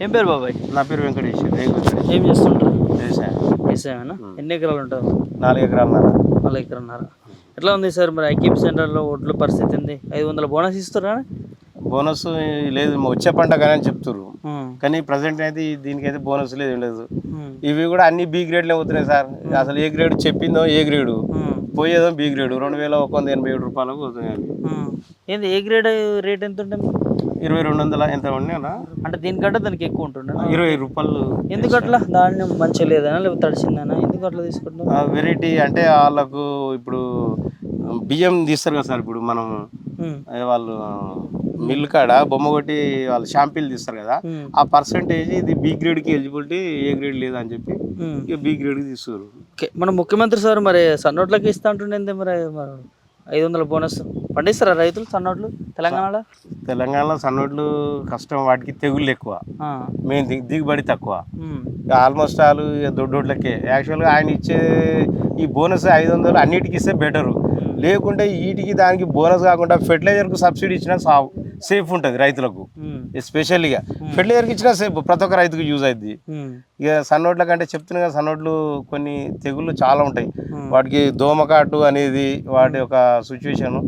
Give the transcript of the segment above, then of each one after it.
ఏం పేరు బాబాయ్? నా పేరు వెంకటేష్. ఏం చేస్తుంటారు? వ్యవసాయం. వ్యవసాయమేనా? ఎన్ని ఎకరాలు ఉంటారు? 4 ఎకరాలు. 4 ఎకరాలన్నర. ఎట్లా ఉంది సార్ మరి ఐకేపీ సెంటర్లో ఒడ్ల పరిస్థితి ఏంది? 500 బోనస్ ఇస్తారా? బోనస్ లేదు, వచ్చే పంట కానీ అని చెప్తున్నారు. కానీ ప్రజెంట్ అయితే దీనికైతే బోనస్ లేదు, ఏం లేదు. ఇవి కూడా అన్ని బి గ్రేడ్లే అవుతున్నాయి సార్. అసలు ఏ గ్రేడ్ చెప్పిందో ఏ గ్రేడు, పోయేదో బి గ్రేడ్. 2187 రూపాయలకు పోతున్నాయి. ఏంది ఏ గ్రేడ్ రేట్ ఎంత ఉంటుంది? 2200 ఎంత ఉన్నాయా? అంటే దీనికంటే దానికి ఎక్కువ ఉంటుండే 20 రూపాయలు. ఎందుకు అట్లా? ధాన్యం మంచిగా లేదనా లేకపోతే తడిసిందనా? ఎందుకు అట్లా తీసుకుంటున్నాం? వెరైటీ అంటే వాళ్ళకు ఇప్పుడు బియ్యం తీస్తారు కదా సార్. ఇప్పుడు మనం వాళ్ళు మిల్ కాడ బొమ్మ కొట్టి వాళ్ళు షాంపిల్ తీస్తారు కదా, ఆ పర్సంటేజ్ ఇది బి గ్రేడ్కి ఎలిజిబిలిటీ, ఏ గ్రేడ్ లేదా అని చెప్పి ఇక బి గ్రేడ్కి తీస్తారు. మన ముఖ్యమంత్రి సార్ మరి సన్నోట్లకి ఇస్తా అంటుండే మరి 500 బోనస్ పండిస్తారా రైతులు సన్నోట్లు తెలంగాణలో? తెలంగాణలో సన్నోట్లు కష్టం, వాటికి తెగుళ్ళు ఎక్కువ, మెయిన్ దిగుబడి తక్కువ. ఆల్మోస్ట్ ఆల్ దొడ్డోట్లకే. యాక్చువల్గా ఆయన ఇచ్చే ఈ బోనస్ 500 అన్నిటికి ఇస్తే బెటరు. లేకుంటే వీటికి దానికి బోనస్ కాకుండా ఫెర్టిలైజర్కు సబ్సిడీ ఇచ్చినా సేఫ్ ఉంటుంది రైతులకు. ఎస్పెషల్గా ఫెర్టిలైజర్కి ఇచ్చినా సేఫ్, ప్రతి ఒక్క రైతుకు యూజ్ అవుతుంది. ఇక సన్నోట్ల కంటే చెప్తున్నా కదా, సన్నోట్లు కొన్ని తెగుళ్ళు చాలా ఉంటాయి. వాటికి దోమకాటు అనేది వాటి యొక్క సిచ్యువేషన్,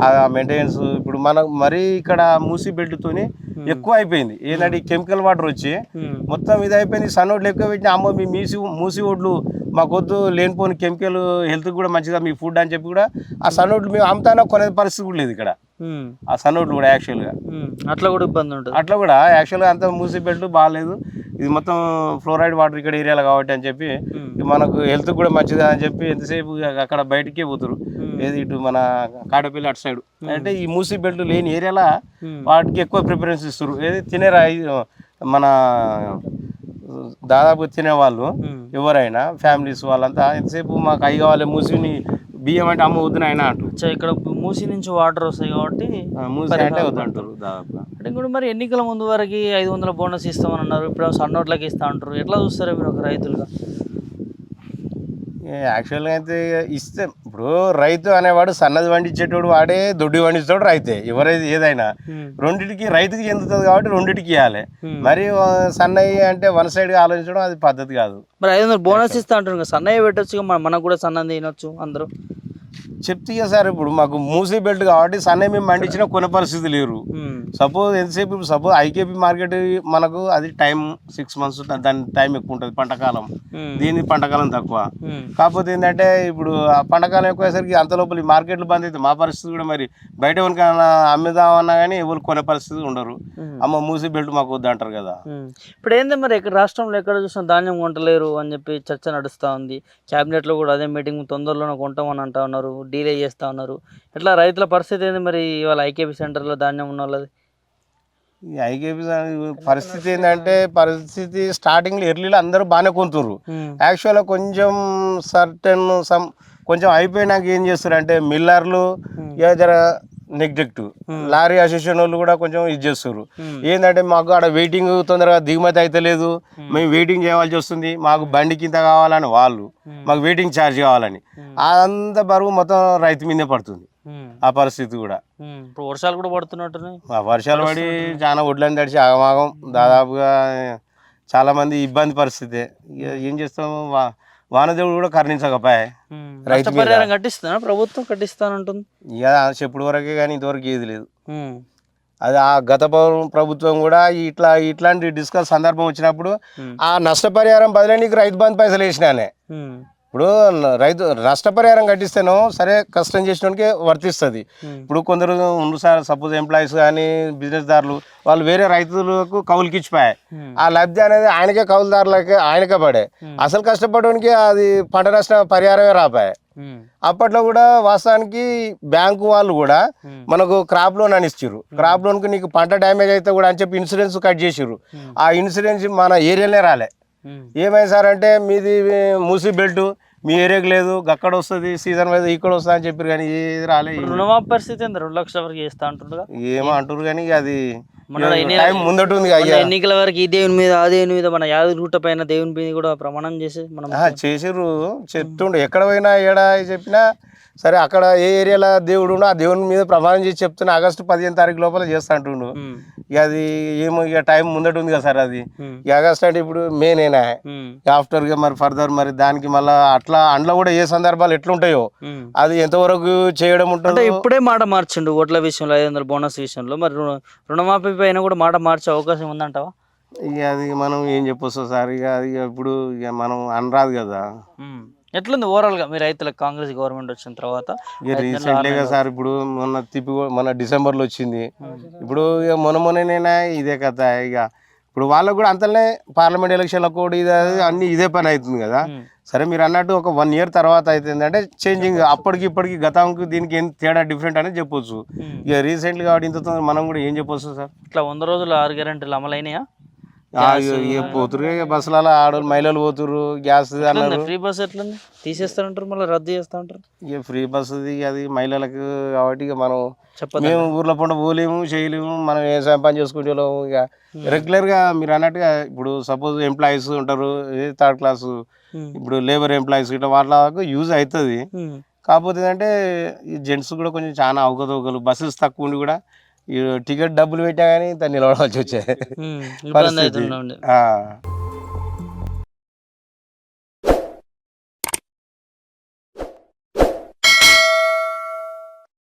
ఆ మెయింటెనెన్స్. ఇప్పుడు మనం మరీ ఇక్కడ మూసి బెల్ట్తోని ఎక్కువ అయిపోయింది. ఏంటంటే కెమికల్ వాటర్ వచ్చి మొత్తం ఇది అయిపోయింది. సన్నోట్లు ఎక్కువ పెట్టిన అమ్మ మీ మూసి ఒడ్లు మాకొద్దు, లేనిపోని కెమికల్ హెల్త్ కూడా మంచిగా మీ ఫుడ్ అని చెప్పి కూడా ఆ సన్నోట్లు మేము అమ్ముతానో కొనే పరిస్థితి కూడా లేదు ఇక్కడ. ఆ సన్నోట్లు కూడా యాక్చువల్గా అట్లా కూడా ఇబ్బంది ఉంటుంది. అట్లా కూడా యాక్చువల్గా అంత మూసి బెల్ట్ బాగాలేదు. ఇది మొత్తం ఫ్లోరైడ్ వాటర్ ఇక్కడ ఏరియాలో కాబట్టి అని చెప్పి మనకు హెల్త్ కూడా మంచిది అని చెప్పి ఎంతసేపు అక్కడ బయటకే పోతారు. ఏది ఇటు మన కాడపల్లి అటు సైడ్ అంటే ఈ మూసి బెల్ట్ లేని ఏరియాలో వాటికి ఎక్కువ ప్రిఫరెన్స్ ఇస్తారు. ఏది తినేరా మన దాదాపు తినేవాళ్ళు ఎవరైనా ఫ్యామిలీస్ వాళ్ళంతా ఎంతసేపు మాకు అవి కావాలి, మూసిని బియ్యం అంటే అమ్మ వద్దున ఆయన అంటారు. ఇక్కడ మూసి నుంచి వాటర్ వస్తాయి కాబట్టి మూసి అంటే వద్దంటారు దాదాపు. అంటే కూడా మరి ఎన్నికల ముందు వరకు 500 బోనస్ ఇస్తామని అన్నారు, ఇప్పుడు సన్నోట్లకి ఇస్తా అంటారు. ఎట్లా చూస్తారా మీరు ఒక రైతులుగా? యాక్చువల్గా అయితే ఇస్తే ఇప్పుడు రైతు అనేవాడు సన్నది పండించేటోడు వాడే, దొడ్డి పండించేటోడు రైతే. ఎవరైతే ఏదైనా రెండింటికి రైతుకి చెందుతుంది కాబట్టి రెండింటికి ఇవ్వాలి. మరి సన్నయ్య అంటే వన్ సైడ్గా ఆలోచించడం అది పద్ధతి కాదు. మరి 500 బోనస్ ఇస్తా అంటారు కదా, సన్నయ్య పెట్టచ్చు, మనకు కూడా సన్నది తినొచ్చు అందరూ చెప్తే సార్. ఇప్పుడు మాకు మూసీ బెల్ట్ కాబట్టి సన్నయ్య మేము పండించినా కొనే పరిస్థితి లేరు. సపోజ్ ఎంతసేపు సపోజ్ ఐకేపీ మార్కెట్ మనకు అది టైం 6 months, దాని టైం ఎక్కువ ఉంటుంది పంటకాలం. దీని పంటకాలం తక్కువ. కాకపోతే ఏంటంటే ఇప్పుడు ఆ పంటకాలం ఎక్కువసరికి అంత లోపల ఈ మార్కెట్లు బంద్ అయితే మా పరిస్థితి కూడా మరి బయట ఎవరికైనా అమ్మిదామన్నా కానీ ఎవరు కొనే పరిస్థితి ఉండరు. అమ్మ మూసీ బెల్ట్ మాకు వద్దు అంటారు కదా. ఇప్పుడు ఏంది మరి రాష్ట్రంలో ఎక్కడ చూసినా ధాన్యం కొంటలేరు అని చెప్పి చర్చ నడుస్తూ ఉంది. క్యాబినెట్లో కూడా అదే మీటింగ్ తొందరలోనే కొంటామని అంటా ఉన్నారు, డీలే చేస్తూ ఉన్నారు. ఎట్లా రైతుల పరిస్థితి ఏంది మరి ఇవాళ ఐకేపీ సెంటర్లో ధాన్యం ఉన్న వాళ్ళది? ఐకేపీ పరిస్థితి ఏంటంటే పరిస్థితి స్టార్టింగ్లో ఎర్లీలో అందరూ బాగానే కొంటున్నారు. యాక్చువల్గా కొంచెం కొంచెం అయిపోయినాక ఏం చేస్తారు అంటే మిల్లర్లు జర నెగ్లెక్ట్, లారీ అసోసియేషన్ వాళ్ళు కూడా కొంచెం ఇది చేస్తారు. ఏంటంటే మాకు ఆడ వెయిటింగ్ తొందరగా దిగుమతి అయితే లేదు, మేము వెయిటింగ్ చేయవలసి వస్తుంది, మాకు బండికి ఇంత కావాలని వాళ్ళు, మాకు వెయిటింగ్ ఛార్జ్ కావాలని, అంత బరువు మొత్తం రైతు మీదే పడుతుంది. ఆ పరిస్థితి కూడా ఇప్పుడు వర్షాలు కూడా పడుతున్నట్టున్నాయి. వర్షాలు పడి చాలా ఒడ్లని తడిచి ఆగమాగం. దాదాపుగా చాలా మంది ఇబ్బంది పరిస్థితి. ఏం చేస్తాము, వానదేవుడు కూడా కరుణించకపోయా. రైతు కట్టిస్తానా ప్రభుత్వం? కట్టిస్తానంటుంది. ఇక చెప్పుడు వరకే కానీ ఇంతవరకు ఏది లేదు. అది ఆ గత ప్రభుత్వం కూడా ఇట్లాంటి డిస్కస్ సందర్భం వచ్చినప్పుడు ఆ నష్టపరిహారం బదిలీ నీకు రైతు బంధు పైసలు వేసినానే. ఇప్పుడు రైతు నష్టపరిహారం కట్టిస్తేనో సరే, కష్టం చేసినోడికి వర్తిస్తుంది. ఇప్పుడు కొందరు ఉండు సార్, సపోజ్ ఎంప్లాయీస్ కానీ బిజినెస్ దారులు వాళ్ళు వేరే రైతులకు కౌలుకి ఇచ్చిపోయాయి. ఆ లబ్ధి అనేది ఆయనకే, కౌలుదారులకే ఆయనకే పడే. అసలు కష్టపడడానికి అది పంట నష్ట పరిహారమే రాపాయి. అప్పట్లో కూడా వాస్తవానికి బ్యాంకు వాళ్ళు కూడా మనకు క్రాప్ లోన్ అని ఇచ్చారు. క్రాప్ లోన్కి నీకు పంట డ్యామేజ్ అయితే కూడా అని చెప్పి ఇన్సూరెన్స్ కట్ చేసారు. ఆ ఇన్సూరెన్స్ మన ఏరియాలోనే రాలే. ఏమైంది సార్ అంటే మీది మూసి బెల్ట్ మీ ఏరియాకి లేదు, అక్కడ వస్తుంది సీజన్ వైజ్ ఇక్కడ వస్తుంది అని చెప్పారు కానీ ఏది రాలే. రుణమాఫీ పరిస్థితి 2 లక్షల వరకు చేస్తా అంటారు. ఏమో అంటారు కానీ అది ముందట ఉంది. ఎన్నికల వరకు ఈ దేవుని మీద ఆ దేవుని మీద మన యాదగిరిగుట్ట పైన దేవుని మీద కూడా ప్రమాణం చేసి మనం చేసిర్రు. చెప్తుండే ఎక్కడ పోయినా ఏడా చెప్పినా సరే, అక్కడ ఏ ఏరియాలో దేవుడు ఆ దేవుని మీద ప్రమాణం చేసి చెప్తున్నా ఆగస్టు 15 తారీఖు లోపల చేస్తా అంటుండు. ఇక అది ఏమో ఇక టైం ముందట ఉంది కదా సార్ అది ఉమ్, ఇక ఆగస్ట్ అంటే ఇప్పుడు మే నేనా ఉమ్, ఆఫ్టర్గా మరి ఫర్దర్ మరి దానికి మళ్ళీ అట్లా అందులో కూడా ఏ సందర్భాలు ఎట్లుంటాయో ఉమ్. అది ఎంతవరకు చేయడం అంటే ఉంటుందో ఇప్పుడే మాట మార్చిండు ఓట్ల విషయంలో 500 బోనస్ విషయంలో, మరి రుణమాఫీ పైన కూడా మాట మార్చే అవకాశం ఉందంటావా? ఇక అది మనం ఏం చెప్పొస్తాం సార్ ఇక అది ఇప్పుడు ఇక మనం అనరాదు కదా. ఉమ్. ఎట్లుంది ఓవరాల్గా మీ రైతులకు కాంగ్రెస్ గవర్నమెంట్ వచ్చిన తర్వాత? ఇక 5 నెలలు, 6 రీసెంట్లీగా నెలలు. సార్ ఇప్పుడు మన డిసెంబర్లో వచ్చింది. ఇప్పుడు ఇక మొన్ననేనా ఇదే కథ ఇక ఇప్పుడు వాళ్ళకు కూడా అంతనే పార్లమెంట్ ఎలక్షన్లకు కూడా ఇది అది అన్ని ఇదే పని అవుతుంది కదా. ఉమ్, సరే మీరు అన్నట్టు ఒక 1 year తర్వాత అవుతుంది అంటే చేంజింగ్ అప్పటికి ఇప్పటికి గతానికి దీనికి ఏం తేడా డిఫరెంట్ అనేది చెప్పొచ్చు. ఉమ్. ఇక రీసెంట్గా కాబట్టి ఇంత తొందర మనం కూడా ఏం చెప్పొచ్చు సార్. ఇట్లా 100 రోజులు 6 గ్యారెంటీలు అమలైనయా? గ్యాస్ ఇక పోతురు ఇక బస్సులలో ఆడవాళ్ళు మహిళలు పోతురు గ్యాస్ ఎట్లుంది అన్నారు. ఫ్రీ బస్ ఎట్లుంది? తీసేస్తారంటారు మళ్ళీ రద్దు చేస్తా ఉంటారు. ఇక ఫ్రీ బస్సుది అది మహిళలకు కాబట్టి ఇక మనం చెప్పదు. మేము ఊర్లో పంట పోలేము చేయలేము మనం ఏ పని చేసుకుంటే ఇక రెగ్యులర్గా మీరు అన్నట్టుగా ఇప్పుడు సపోజ్ ఎంప్లాయీస్ ఉంటారు 3rd క్లాసు ఇప్పుడు లేబర్ ఎంప్లాయీస్ ఇట్లా వాళ్ళకు యూజ్ అవుతుంది. కాకపోతే ఏంటంటే ఈ జెంట్స్ కూడా కొంచెం చాలా అవకతవకలు బస్సెస్ తక్కువ ఉండి కూడా ఈ టికెట్ డబ్బులు పెట్టా కానీ దాన్ని నిలబడాల్సి వచ్చే ఇబ్బంది పరిస్థితి. అవుతుండే. ఆ.